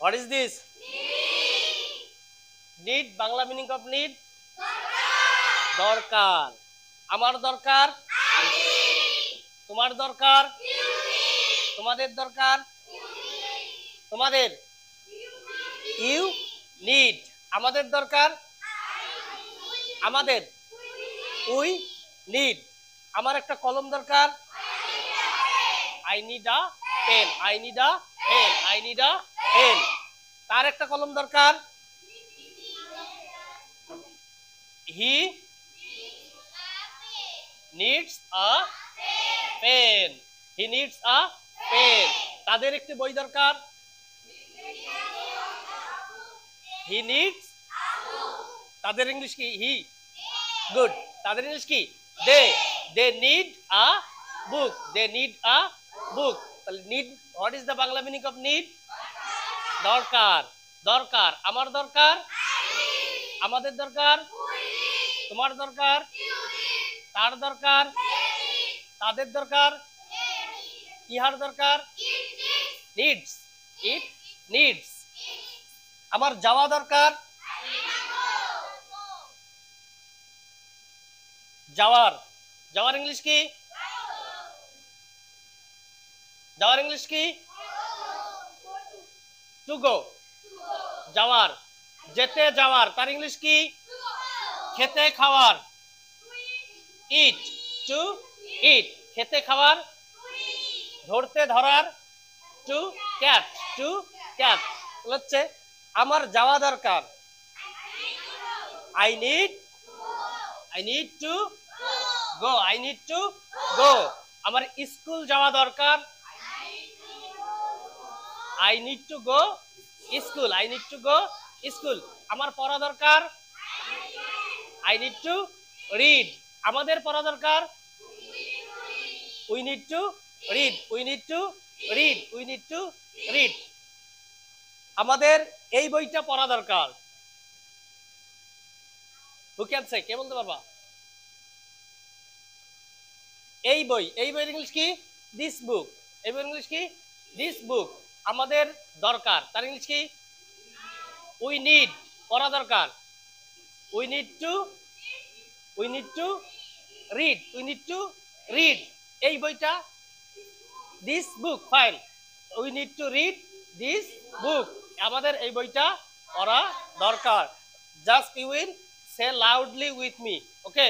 What is this? Need. Bangla meaning of need দরকার। আমার দরকার, তোমার দরকার, তোমাদের দরকার, তোমাদের। You need. আমাদের দরকার, আমাদের। We need. আমার একটা কলম দরকার, I need a pen. I need a pen. I need a pen. তার একটা কলম দরকার, he needs a pen. He needs a pen. তাদের একটি বই দরকার, he needs। তাদের ইংলিশ কি? he। গুড। তাদের ইংলিশ কি? they need a book. They need a book. তাহলে need, what is the Bangla meaning of need? দরকার। দরকার। আমার দরকার, আমাদের দরকার, তোমার দরকার, তার দরকার, তাদের দরকার, ইহার দরকার, নিডস। It needs. আমার যাওয়া দরকার, যাওয়ার। যাওয়ার ইংলিশ কি? যাওয়ার ইংলিশ কি? To go. যাওয়ার। যেতে যাওয়ার, তার ইংলিশ কি? খেতে খাওয়ার, ইট। টু ইট। খেতে খাওয়ার। ধরতে ধরার, টু ক্যাচ। টু ক্যাচ হচ্ছে আমার যাওয়া দরকার, I need to go. I need to go. আমার স্কুল যাওয়া দরকার, I need to go school. I need to go school. আমার পড়া দরকার, I need to read. আমাদের পড়া দরকার, we need to read. We need to read. We need to read. আমাদের এই বইটা পড়া দরকার। Who can say? কে বলতে পারবা? এই বই। এই বইয়ের ইংলিশ কি? This book. এই বইয়ের ইংলিশ কি? This book. আমাদের দরকার, তার ইংলিশ কি? We need. পড়া দরকার, we need to read. We need to read. এই বইটা, this book. Fine. We need to read this book. আমাদের এই বইটা পড়া দরকার। Just you will say loudly with me. Okay.